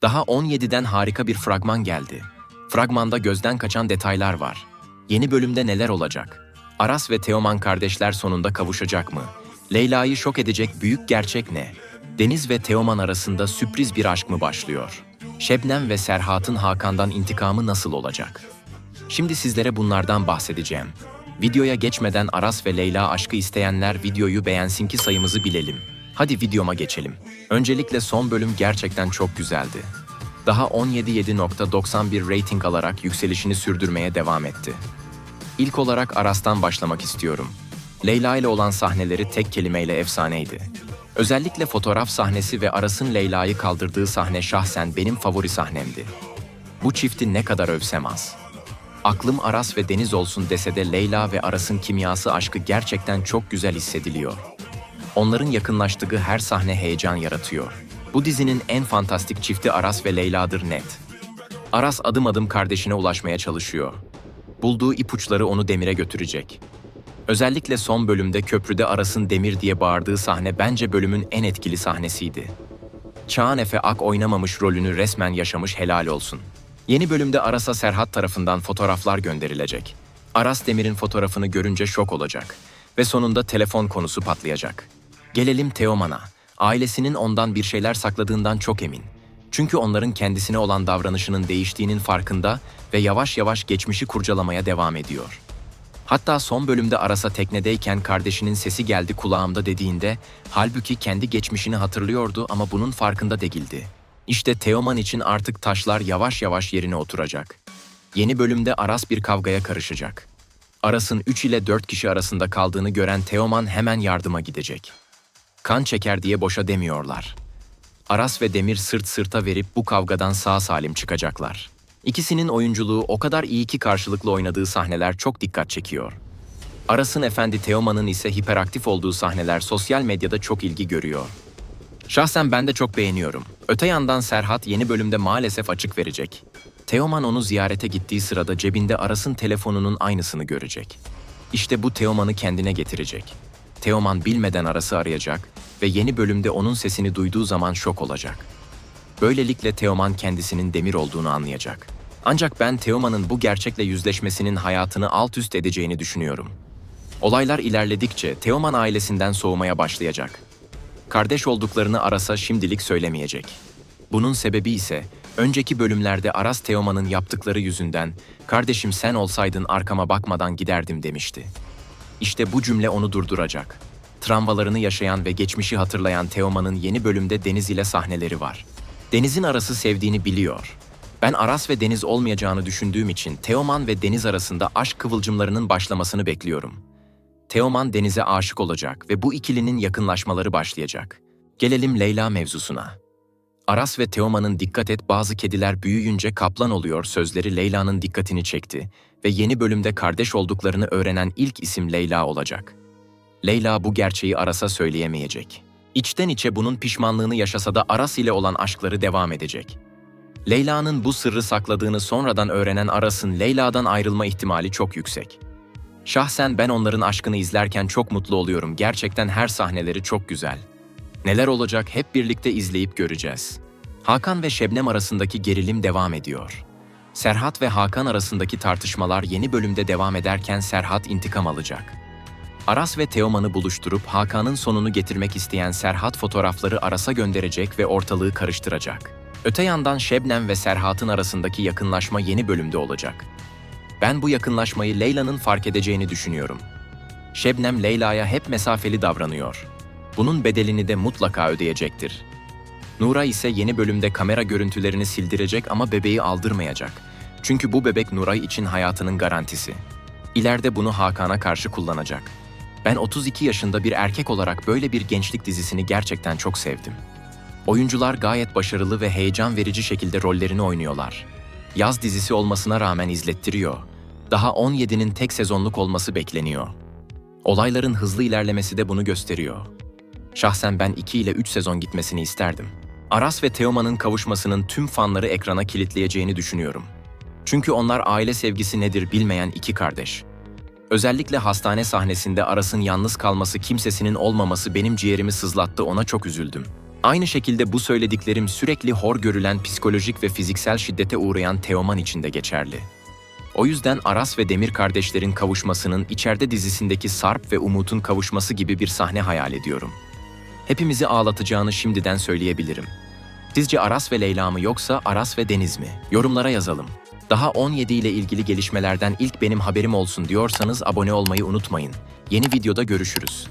Daha 17'den harika bir fragman geldi. Fragmanda gözden kaçan detaylar var. Yeni bölümde neler olacak? Aras ve Teoman kardeşler sonunda kavuşacak mı? Leyla'yı şok edecek büyük gerçek ne? Deniz ve Teoman arasında sürpriz bir aşk mı başlıyor? Şebnem ve Serhat'ın Hakan'dan intikamı nasıl olacak? Şimdi sizlere bunlardan bahsedeceğim. Videoya geçmeden Aras ve Leyla aşkı isteyenler videoyu beğensin ki sayımızı bilelim. Hadi videoma geçelim. Öncelikle son bölüm gerçekten çok güzeldi. Daha 17.7.91 rating alarak yükselişini sürdürmeye devam etti. İlk olarak Aras'tan başlamak istiyorum. Leyla ile olan sahneleri tek kelimeyle efsaneydi. Özellikle fotoğraf sahnesi ve Aras'ın Leyla'yı kaldırdığı sahne şahsen benim favori sahnemdi. Bu çifti ne kadar övsem az. Aklım Aras ve Deniz olsun dese de Leyla ve Aras'ın kimyası aşkı gerçekten çok güzel hissediliyor. Onların yakınlaştığı her sahne heyecan yaratıyor. Bu dizinin en fantastik çifti Aras ve Leyla'dır net. Aras adım adım kardeşine ulaşmaya çalışıyor. Bulduğu ipuçları onu Demir'e götürecek. Özellikle son bölümde köprüde Aras'ın Demir diye bağırdığı sahne bence bölümün en etkili sahnesiydi. Çağan Efe Ak oynamamış rolünü resmen yaşamış, helal olsun. Yeni bölümde Aras'a Serhat tarafından fotoğraflar gönderilecek. Aras Demir'in fotoğrafını görünce şok olacak ve sonunda telefon konusu patlayacak. Gelelim Teoman'a. Ailesinin ondan bir şeyler sakladığından çok emin. Çünkü onların kendisine olan davranışının değiştiğinin farkında ve yavaş yavaş geçmişi kurcalamaya devam ediyor. Hatta son bölümde Aras'a teknedeyken kardeşinin sesi geldi kulağımda dediğinde, halbuki kendi geçmişini hatırlıyordu ama bunun farkında değildi. İşte Teoman için artık taşlar yavaş yavaş yerine oturacak. Yeni bölümde Aras bir kavgaya karışacak. Aras'ın 3 ile 4 kişi arasında kaldığını gören Teoman hemen yardıma gidecek. Kan çeker diye boşa demiyorlar. Aras ve Demir sırt sırta verip bu kavgadan sağ salim çıkacaklar. İkisinin oyunculuğu o kadar iyi ki karşılıklı oynadığı sahneler çok dikkat çekiyor. Aras'ın efendi Teoman'ın ise hiperaktif olduğu sahneler sosyal medyada çok ilgi görüyor. Şahsen ben de çok beğeniyorum. Öte yandan Serhat yeni bölümde maalesef açık verecek. Teoman onu ziyarete gittiği sırada cebinde Aras'ın telefonunun aynısını görecek. İşte bu Teoman'ı kendine getirecek. Teoman bilmeden Aras'ı arayacak ve yeni bölümde onun sesini duyduğu zaman şok olacak. Böylelikle Teoman kendisinin Demir olduğunu anlayacak. Ancak ben Teoman'ın bu gerçekle yüzleşmesinin hayatını alt üst edeceğini düşünüyorum. Olaylar ilerledikçe Teoman ailesinden soğumaya başlayacak. Kardeş olduklarını Aras'a şimdilik söylemeyecek. Bunun sebebi ise önceki bölümlerde Aras Teoman'ın yaptıkları yüzünden "Kardeşim sen olsaydın arkama bakmadan giderdim" demişti. İşte bu cümle onu durduracak. Travmalarını yaşayan ve geçmişi hatırlayan Teoman'ın yeni bölümde Deniz ile sahneleri var. Deniz'in Aras'ı sevdiğini biliyor. Ben Aras ve Deniz olmayacağını düşündüğüm için Teoman ve Deniz arasında aşk kıvılcımlarının başlamasını bekliyorum. Teoman Deniz'e aşık olacak ve bu ikilinin yakınlaşmaları başlayacak. Gelelim Leyla mevzusuna. Aras ve Teoman'ın "dikkat et bazı kediler büyüyünce kaplan oluyor" sözleri Leyla'nın dikkatini çekti ve yeni bölümde kardeş olduklarını öğrenen ilk isim Leyla olacak. Leyla bu gerçeği Aras'a söyleyemeyecek. İçten içe bunun pişmanlığını yaşasa da Aras ile olan aşkları devam edecek. Leyla'nın bu sırrı sakladığını sonradan öğrenen Aras'ın Leyla'dan ayrılma ihtimali çok yüksek. Şahsen ben onların aşkını izlerken çok mutlu oluyorum. Gerçekten her sahneleri çok güzel. Neler olacak hep birlikte izleyip göreceğiz. Hakan ve Şebnem arasındaki gerilim devam ediyor. Serhat ve Hakan arasındaki tartışmalar yeni bölümde devam ederken Serhat intikam alacak. Aras ve Teoman'ı buluşturup Hakan'ın sonunu getirmek isteyen Serhat fotoğrafları Aras'a gönderecek ve ortalığı karıştıracak. Öte yandan Şebnem ve Serhat'ın arasındaki yakınlaşma yeni bölümde olacak. Ben bu yakınlaşmayı Leyla'nın fark edeceğini düşünüyorum. Şebnem Leyla'ya hep mesafeli davranıyor. Bunun bedelini de mutlaka ödeyecektir. Nura ise yeni bölümde kamera görüntülerini sildirecek ama bebeği aldırmayacak. Çünkü bu bebek Nuray için hayatının garantisi. İleride bunu Hakan'a karşı kullanacak. Ben 32 yaşında bir erkek olarak böyle bir gençlik dizisini gerçekten çok sevdim. Oyuncular gayet başarılı ve heyecan verici şekilde rollerini oynuyorlar. Yaz dizisi olmasına rağmen izlettiriyor. Daha 17'nin tek sezonluk olması bekleniyor. Olayların hızlı ilerlemesi de bunu gösteriyor. Şahsen ben 2 ile 3 sezon gitmesini isterdim. Aras ve Teoman'ın kavuşmasının tüm fanları ekrana kilitleyeceğini düşünüyorum. Çünkü onlar aile sevgisi nedir bilmeyen iki kardeş. Özellikle hastane sahnesinde Aras'ın yalnız kalması, kimsesinin olmaması benim ciğerimi sızlattı, ona çok üzüldüm. Aynı şekilde bu söylediklerim sürekli hor görülen psikolojik ve fiziksel şiddete uğrayan Teoman için de geçerli. O yüzden Aras ve Demir kardeşlerin kavuşmasının içeride dizisindeki Sarp ve Umut'un kavuşması gibi bir sahne hayal ediyorum. Hepimizi ağlatacağını şimdiden söyleyebilirim. Sizce Aras ve Leyla mı yoksa Aras ve Deniz mi? Yorumlara yazalım. Daha 17 ile ilgili gelişmelerden ilk benim haberim olsun diyorsanız abone olmayı unutmayın. Yeni videoda görüşürüz.